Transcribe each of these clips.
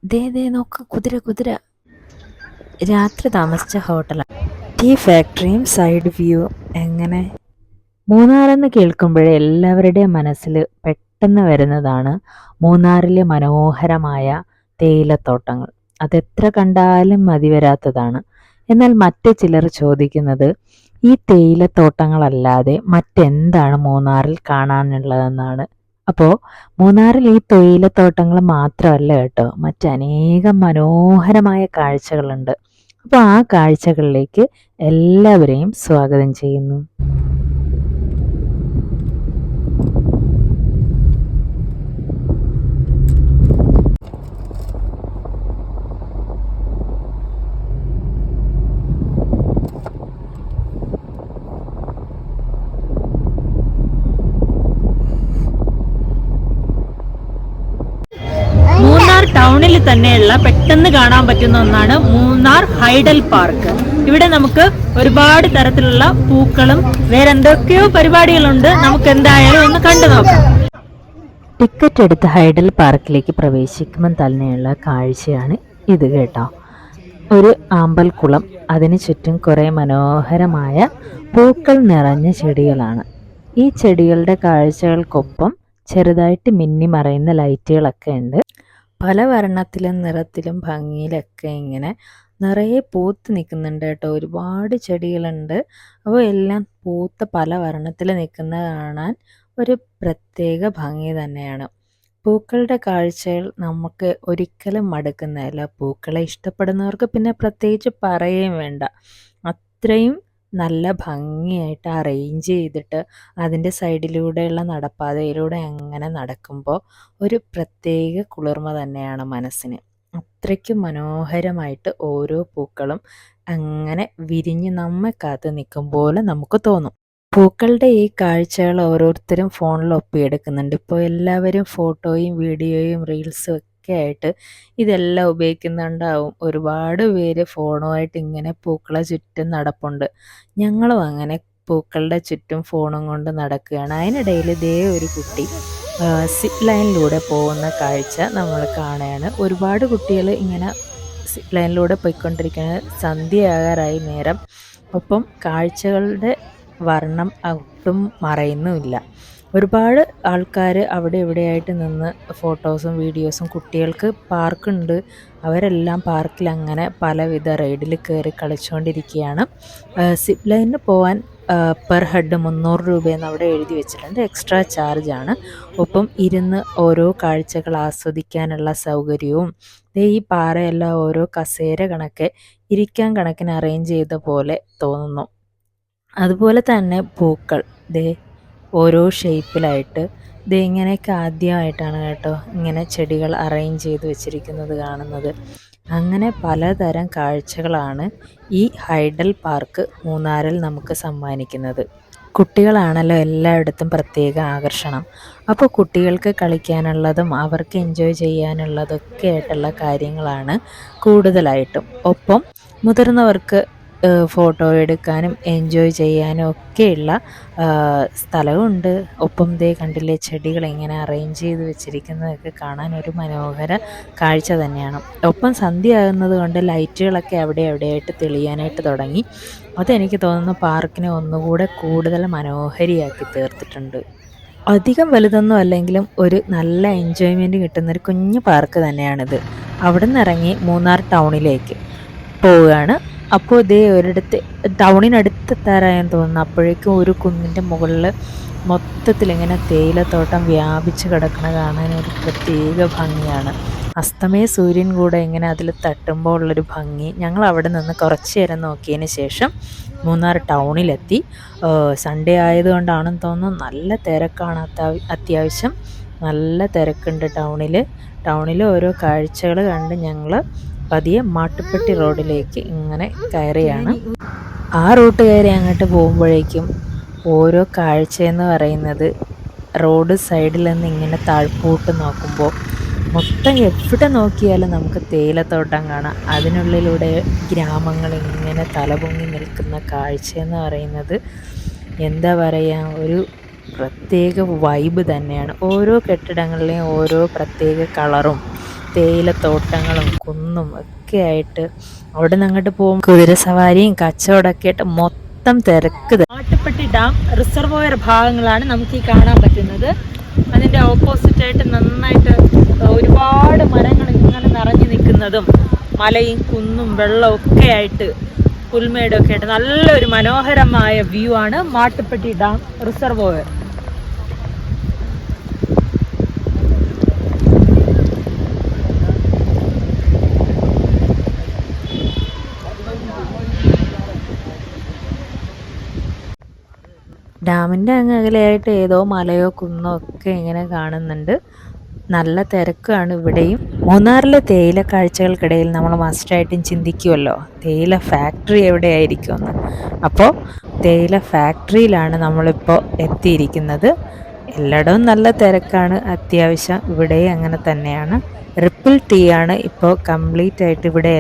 ദേ ദേ നോക്ക്, കുതിര കുതിര. രാത്രി താമസിച്ച ഹോട്ടലാണ്. ടീ ഫാക്ടറിയും സൈഡ് വ്യൂ. എങ്ങനെ? മൂന്നാറെന്ന് കേൾക്കുമ്പോഴേ എല്ലാവരുടെയും മനസ്സിൽ പെട്ടെന്ന് വരുന്നതാണ് മൂന്നാറിലെ മനോഹരമായ തേയിലത്തോട്ടങ്ങൾ. അതെത്ര കണ്ടാലും മതി വരാത്തതാണ്. എന്നാൽ മറ്റു ചിലർ ചോദിക്കുന്നത് ഈ തേയിലത്തോട്ടങ്ങളല്ലാതെ മറ്റെന്താണ് മൂന്നാറിൽ കാണാനുള്ളതെന്നാണ്. അപ്പോൾ മൂന്നാറിൽ ഈ തേയിലത്തോട്ടങ്ങൾ മാത്രമല്ല കേട്ടോ, മറ്റനേകം മനോഹരമായ കാഴ്ചകളുണ്ട്. അപ്പോൾ ആ കാഴ്ചകളിലേക്ക് എല്ലാവരെയും സ്വാഗതം ചെയ്യുന്നു. മൂന്നാർ ടൗണിൽ തന്നെയുള്ള പെട്ടെന്ന് കാണാൻ പറ്റുന്ന ഒന്നാണ് മൂന്നാർ ഹൈഡൽ പാർക്ക്. ഇവിടെ നമുക്ക് ഒരുപാട് തരത്തിലുള്ള പൂക്കളും വേറെ എന്തൊക്കെയോ പരിപാടികളുണ്ട്. നമുക്ക് എന്തായാലും ഒന്ന് കണ്ടു നോക്കാം. ടിക്കറ്റ് എടുത്ത് ഹൈഡൽ പാർക്കിലേക്ക് പ്രവേശിക്കുമ്പോൾ തന്നെയുള്ള കാഴ്ചയാണ് ഇത് കേട്ടോ. ഒരു ആമ്പൽക്കുളം, അതിന് ചുറ്റും കുറേ മനോഹരമായ പൂക്കൾ നിറഞ്ഞ ചെടികളാണ്. ഈ ചെടികളുടെ കാഴ്ചകൾക്കൊപ്പം ചെറുതായിട്ട് മിന്നി മറയുന്ന ലൈറ്റുകളൊക്കെ ഉണ്ട്. പല വർണ്ണത്തിലും നിറത്തിലും ഭംഗിയിലൊക്കെ ഇങ്ങനെ നിറയെ പൂത്ത് നിൽക്കുന്നുണ്ട് കേട്ടോ. ഒരുപാട് ചെടികളുണ്ട്. അപ്പോൾ എല്ലാം പൂത്ത് പല വർണ്ണത്തിൽ നിൽക്കുന്നത് കാണാൻ ഒരു പ്രത്യേക ഭംഗി തന്നെയാണ്. പൂക്കളുടെ കാഴ്ചകൾ നമുക്ക് ഒരിക്കലും മടുക്കുന്നതല്ല. പൂക്കളെ ഇഷ്ടപ്പെടുന്നവർക്ക് പിന്നെ പ്രത്യേകിച്ച് പറയുകയും വേണ്ട. അത്രയും നല്ല ഭംഗിയായിട്ട് അറേഞ്ച് ചെയ്തിട്ട് അതിൻ്റെ സൈഡിലൂടെയുള്ള നടപ്പാതയിലൂടെ അങ്ങനെ നടക്കുമ്പോൾ ഒരു പ്രത്യേക കുളിർമ തന്നെയാണ് മനസ്സിന്. അത്രയ്ക്കും മനോഹരമായിട്ട് ഓരോ പൂക്കളും അങ്ങനെ വിരിഞ്ഞ് നമ്മെ കാത്ത് നിൽക്കും പോലെ നമുക്ക് തോന്നും. പൂക്കളുടെ ഈ കാഴ്ചകൾ ഓരോരുത്തരും ഫോണിൽ ഒപ്പിയെടുക്കുന്നുണ്ട്. ഇപ്പോൾ എല്ലാവരും ഫോട്ടോയും വീഡിയോയും റീൽസും ഒക്കെ ആയിട്ട് ഇതെല്ലാം ഉപയോഗിക്കുന്നുണ്ടാവും. ഒരുപാട് പേര് ഫോണുമായിട്ട് ഇങ്ങനെ പൂക്കളെ ചുറ്റും നടപ്പുണ്ട്. ഞങ്ങളും അങ്ങനെ പൂക്കളുടെ ചുറ്റും ഫോണും കൊണ്ട് നടക്കുകയാണ്. അതിനിടയിൽ ഇതേ ഒരു കുട്ടി സിപ്പ് ലൈനിലൂടെ പോകുന്ന കാഴ്ച നമ്മൾ കാണുകയാണ്. ഒരുപാട് കുട്ടികൾ ഇങ്ങനെ സിപ്പ് ലൈനിലൂടെ പോയിക്കൊണ്ടിരിക്കുകയാണ്. സന്ധ്യയാകാറായി നേരം. ഒപ്പം കാഴ്ചകളുടെ വർണ്ണം ഒട്ടും മറയുന്നുമില്ല. ഒരുപാട് ആൾക്കാർ അവിടെ ഇവിടെയായിട്ട് നിന്ന് ഫോട്ടോസും വീഡിയോസും. കുട്ടികൾക്ക് പാർക്കുണ്ട്. അവരെല്ലാം പാർക്കിൽ അങ്ങനെ പലവിധ റൈഡിൽ കയറി കളിച്ചുകൊണ്ടിരിക്കുകയാണ്. സിപ്പ് ലൈനിന് പോകാൻ പെർ ഹെഡ് 300 രൂപയെന്ന് അവിടെ എഴുതി വെച്ചിട്ടുണ്ട്. എക്സ്ട്രാ ചാർജാണ്. ഒപ്പം ഇരുന്ന് ഓരോ കാഴ്ചകൾ ആസ്വദിക്കാനുള്ള സൗകര്യവും. ഈ പാറയെല്ലാം ഓരോ കസേര കണക്കെ ഇരിക്കാൻ കണക്കിന് അറേഞ്ച് ചെയ്ത പോലെ തോന്നുന്നു. അതുപോലെ തന്നെ പൂക്കൾ ഓരോ ഷേപ്പിലായിട്ട് ഇങ്ങനെയൊക്കെ ആദ്യമായിട്ടാണ് കേട്ടോ ഇങ്ങനെ ചെടികൾ അറേഞ്ച് ചെയ്ത് വെച്ചിരിക്കുന്നത് കാണുന്നത്. അങ്ങനെ പലതരം കാഴ്ചകളാണ് ഈ ഹൈഡൽ പാർക്ക് മൂന്നാറിൽ നമുക്ക് സമ്മാനിക്കുന്നത്. കുട്ടികളാണല്ലോ എല്ലായിടത്തും പ്രത്യേക ആകർഷണം. അപ്പോൾ കുട്ടികൾക്ക് കളിക്കാനുള്ളതും അവർക്ക് എൻജോയ് ചെയ്യാനുള്ളതൊക്കെ ആയിട്ടുള്ള കാര്യങ്ങളാണ് കൂടുതലായിട്ടും. ഒപ്പം മുതിർന്നവർക്ക് ഫോട്ടോ എടുക്കാനും എൻജോയ് ചെയ്യാനും ഒക്കെയുള്ള സ്ഥലമുണ്ട്. ഒപ്പം കണ്ടില്ലേ, ചെടികൾ ഇങ്ങനെ അറേഞ്ച് ചെയ്ത് വെച്ചിരിക്കുന്നതൊക്കെ കാണാൻ ഒരു മനോഹര കാഴ്ച തന്നെയാണ്. ഒപ്പം സന്ധ്യയാകുന്നത് കൊണ്ട് ലൈറ്റുകളൊക്കെ അവിടെ എവിടെയായിട്ട് തെളിയാനായിട്ട് തുടങ്ങി. അതെനിക്ക് തോന്നുന്നു പാർക്കിനെ ഒന്നുകൂടെ കൂടുതൽ മനോഹരിയാക്കി തീർത്തിട്ടുണ്ട്. അധികം വലുതൊന്നും അല്ലെങ്കിലും ഒരു നല്ല എൻജോയ്മെൻറ്റ് കിട്ടുന്നൊരു കുഞ്ഞു പാർക്ക് തന്നെയാണിത്. അവിടെ നിന്ന് ഇറങ്ങി മൂന്നാർ ടൗണിലേക്ക് പോവുകയാണ്. അപ്പോൾ ഒരിടത്ത് ടൗണിനടുത്തെത്താറായെന്ന് തോന്നുന്നു. അപ്പോഴേക്കും ഒരു കുന്നിൻ്റെ മുകളിൽ മൊത്തത്തിൽ ഇങ്ങനെ തേയിലത്തോട്ടം വ്യാപിച്ച് കിടക്കണ കാണാൻ ഒരു പ്രത്യേക ഭംഗിയാണ്. അസ്തമയ സൂര്യൻ കൂടെ ഇങ്ങനെ അതിൽ തട്ടുമ്പോൾ ഉള്ളൊരു ഭംഗി. ഞങ്ങൾ അവിടെ നിന്ന് കുറച്ച് നേരം നോക്കിയതിന് ശേഷം മൂന്നാർ ടൗണിലെത്തി. സൺഡേ ആയതുകൊണ്ടാണെന്ന് തോന്നുന്നു നല്ല തിരക്കാണ്. അത്യാവശ്യം നല്ല തിരക്കുണ്ട് ടൗണിൽ ഓരോ കാഴ്ചകൾ കണ്ട് ഞങ്ങൾ പതിയെ മാട്ടുപ്പെട്ടി റോഡിലേക്ക് ഇങ്ങനെ കയറിയാണ്. ആ റൂട്ട് കയറി അങ്ങോട്ട് പോകുമ്പോഴേക്കും ഓരോ കാഴ്ചയെന്ന് പറയുന്നത് റോഡ് സൈഡിൽ നിന്ന് ഇങ്ങനെ താഴ്പോട്ട് നോക്കുമ്പോൾ മൊത്തം എവിടെ നോക്കിയാലും നമുക്ക് തേയിലത്തോട്ടം കാണാം. അതിനുള്ളിലൂടെ ഗ്രാമങ്ങൾ ഇങ്ങനെ തലപൊങ്ങി നിൽക്കുന്ന കാഴ്ചയെന്ന് പറയുന്നത് എന്താ പറയുക, ഒരു പ്രത്യേക വൈബ് തന്നെയാണ്. ഓരോ കെട്ടിടങ്ങളിലെയും ഓരോ പ്രത്യേക കളറും തേയിലത്തോട്ടങ്ങളും കുന്നും ഒക്കെ ആയിട്ട് അവിടെ നിന്ന് അങ്ങോട്ട് പോകും കുതിരസവാരിയും കച്ചവടമൊക്കെ ആയിട്ട് മൊത്തം തിരക്ക്. മാട്ടുപ്പെട്ടി ഡാം റിസർവോയർ ഭാഗങ്ങളാണ് നമുക്ക് ഈ കാണാൻ പറ്റുന്നത്. അതിൻ്റെ ഓപ്പോസിറ്റ് ആയിട്ട് നന്നായിട്ട് ഒരുപാട് മരങ്ങൾ ഇങ്ങനെ നിറഞ്ഞു നിൽക്കുന്നതും മലയും കുന്നും വെള്ളവും ഒക്കെ ആയിട്ട് പുൽമേടൊക്കെ ആയിട്ട് നല്ലൊരു മനോഹരമായ വ്യൂ ആണ് മാട്ടുപ്പെട്ടി ഡാം റിസർവോയർ. ഡാമിൻ്റെ അങ്ങ് അകലെയായിട്ട് ഏതോ മലയോ കുന്നോ ഒക്കെ ഇങ്ങനെ കാണുന്നുണ്ട്. നല്ല തിരക്കാണ് ഇവിടെയും. മൂന്നാറിലെ തേയില കാഴ്ചകൾക്കിടയിൽ നമ്മൾ മസ്റ്റായിട്ടും ചിന്തിക്കുമല്ലോ തേയില ഫാക്ടറി എവിടെയായിരിക്കുമെന്ന്. അപ്പോൾ തേയില ഫാക്ടറിയിലാണ് നമ്മളിപ്പോൾ എത്തിയിരിക്കുന്നത്. എല്ലായിടവും നല്ല തിരക്കാണ് അത്യാവശ്യം. ഇവിടെയും അങ്ങനെ തന്നെയാണ്. റിപ്പിൾ ടീ ആണ് ഇപ്പോൾ കംപ്ലീറ്റ് ആയിട്ട് ഇവിടെ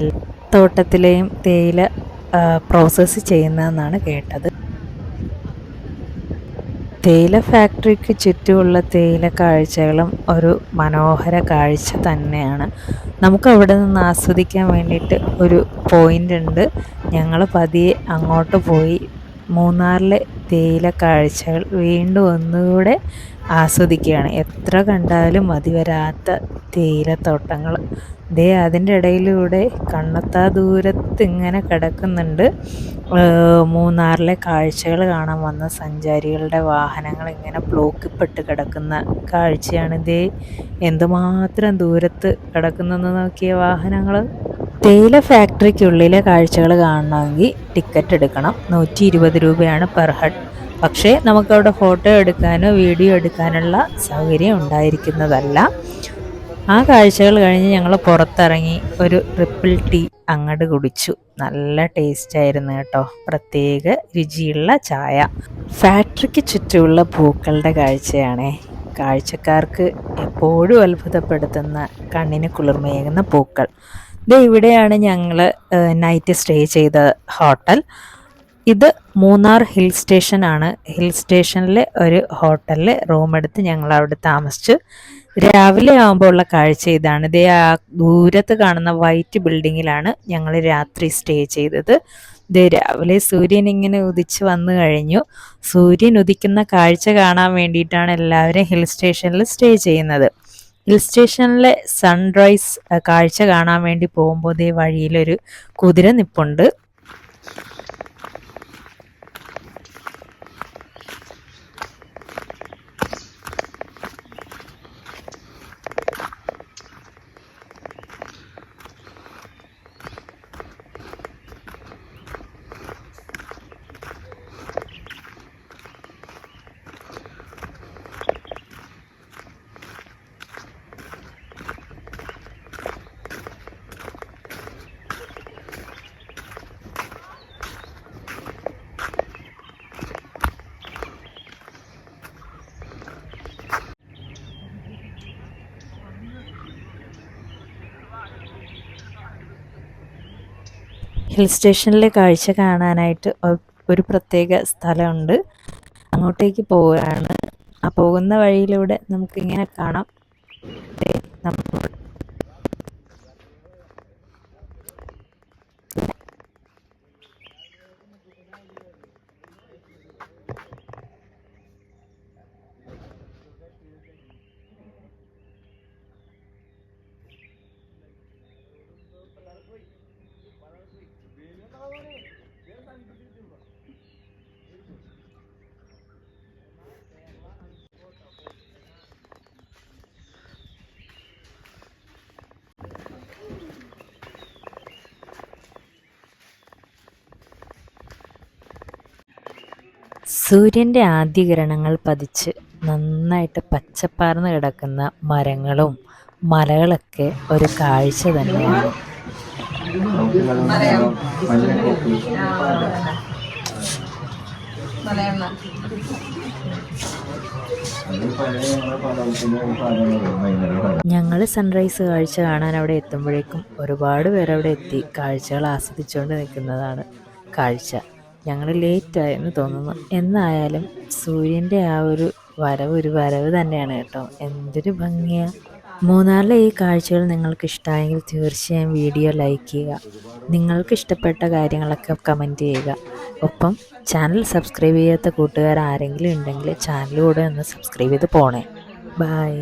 തോട്ടത്തിലെയും തേയില പ്രോസസ്സ് ചെയ്യുന്നതെന്നാണ് കേട്ടത്. തേയില ഫാക്ടറിക്ക് ചുറ്റുമുള്ള തേയില കാഴ്ചകളും ഒരു മനോഹര കാഴ്ച തന്നെയാണ്. നമുക്ക് അവിടെ നിന്ന് ആസ്വദിക്കാൻ വേണ്ടിയിട്ട് ഒരു പോയിൻ്റ് ഉണ്ട്. ഞങ്ങൾ പതിയെ അങ്ങോട്ട് പോയി മൂന്നാറിലെ തേയില കാഴ്ചകൾ വീണ്ടും ഒന്നുകൂടെ ആസ്വദിക്കുകയാണ്. എത്ര കണ്ടാലും മതി വരാത്ത തേയിലത്തോട്ടങ്ങൾ. ദേ അതിൻ്റെ ഇടയിലൂടെ കണ്ണെത്താ ദൂരത്ത് ഇങ്ങനെ കിടക്കുന്നുണ്ട് മൂന്നാറിലെ കാഴ്ചകൾ കാണാൻ വന്ന സഞ്ചാരികളുടെ വാഹനങ്ങൾ ഇങ്ങനെ ബ്ലോക്കിൽപ്പെട്ട് കിടക്കുന്ന കാഴ്ചയാണ്. ഇതേ എന്തുമാത്രം ദൂരത്ത് കിടക്കുന്നെന്ന് നോക്കിയ വാഹനങ്ങൾ. തേയില ഫാക്ടറിക്കുള്ളിലെ കാഴ്ചകൾ കാണണമെങ്കിൽ ടിക്കറ്റ് എടുക്കണം. 120 രൂപയാണ് പെർ ഹെഡ്. പക്ഷേ നമുക്കവിടെ ഫോട്ടോ എടുക്കാനോ വീഡിയോ എടുക്കാനുള്ള സൗകര്യം ഉണ്ടായിരിക്കുന്നതല്ല. ആ കാഴ്ചകൾ കഴിഞ്ഞ് ഞങ്ങൾ പുറത്തിറങ്ങി ഒരു ട്രിപ്പിൾ ടീ അങ്ങോട്ട് കുടിച്ചു. നല്ല ടേസ്റ്റായിരുന്നു കേട്ടോ. പ്രത്യേക രുചിയുള്ള ചായ. ഫാക്ടറിക്ക് ചുറ്റുമുള്ള പൂക്കളുടെ കാഴ്ചയാണേ കാഴ്ചക്കാർക്ക് എപ്പോഴും അത്ഭുതപ്പെടുത്തുന്ന കണ്ണിന് കുളിർമയേകുന്ന പൂക്കൾ. ഇത് ഇവിടെയാണ് ഞങ്ങൾ നൈറ്റ് സ്റ്റേ ചെയ്ത ഹോട്ടൽ. ഇത് മൂന്നാർ ഹിൽ സ്റ്റേഷനാണ്. ഹിൽ സ്റ്റേഷനിലെ ഒരു ഹോട്ടലിൽ റൂം എടുത്ത് ഞങ്ങൾ അവിടെ താമസിച്ചു. രാവിലെ ആകുമ്പോൾ ഉള്ള കാഴ്ച ഇതാണ്. ഇതേ ആ ദൂരത്ത് കാണുന്ന വൈറ്റ് ബിൽഡിങ്ങിലാണ് ഞങ്ങൾ രാത്രി സ്റ്റേ ചെയ്തത്. ഇതേ രാവിലെ സൂര്യൻ ഇങ്ങനെ ഉദിച്ച് വന്നു കഴിഞ്ഞു. സൂര്യൻ ഉദിക്കുന്ന കാഴ്ച കാണാൻ വേണ്ടിയിട്ടാണ് എല്ലാവരും ഹിൽ സ്റ്റേഷനിൽ സ്റ്റേ ചെയ്യുന്നത്. ഹിൽ സ്റ്റേഷനിലെ സൺറൈസ് കാഴ്ച കാണാൻ വേണ്ടി പോകുമ്പോൾ ദേ വഴിയിലൊരു കുതിര നിപ്പുണ്ട്. ഹിൽ സ്റ്റേഷനിലെ കാഴ്ച കാണാനായിട്ട് ഒരു പ്രത്യേക സ്ഥലമുണ്ട്. അങ്ങോട്ടേക്ക് പോവുകയാണ്. ആ പോകുന്ന വഴിയിലൂടെ നമുക്കിങ്ങനെ കാണാം. നമ്മൾ സൂര്യൻ്റെ ആദ്യകിരണങ്ങൾ പതിച്ച് നന്നായിട്ട് പച്ചപ്പാർന്ന് കിടക്കുന്ന മരങ്ങളും മലകളൊക്കെ ഒരു കാഴ്ച തന്നെയാണ്. ഞങ്ങൾ സൺറൈസ് കാഴ്ച കാണാൻ അവിടെ എത്തുമ്പോഴേക്കും ഒരുപാട് പേർ അവിടെ എത്തി കാഴ്ചകൾ ആസ്വദിച്ചുകൊണ്ട് നിൽക്കുന്നതാണ് കാഴ്ച. ഞങ്ങൾ ലേറ്റായെന്ന് തോന്നുന്നു. എന്നായാലും സൂര്യൻ്റെ ആ ഒരു വരവ് തന്നെയാണ് കേട്ടോ. എന്തൊരു ഭംഗിയാണ്. മൂന്നാറിലെ ഈ കാഴ്ചകൾ നിങ്ങൾക്ക് ഇഷ്ടമായെങ്കിൽ തീർച്ചയായും വീഡിയോ ലൈക്ക് ചെയ്യുക. നിങ്ങൾക്ക് ഇഷ്ടപ്പെട്ട കാര്യങ്ങളൊക്കെ കമൻറ്റ് ചെയ്യുക. ഒപ്പം ചാനൽ സബ്സ്ക്രൈബ് ചെയ്യാത്ത കൂട്ടുകാർ ആരെങ്കിലും ഉണ്ടെങ്കിൽ ചാനൽ കൂടെ ഒന്ന് സബ്സ്ക്രൈബ് ചെയ്ത് പോണേ. ബൈ.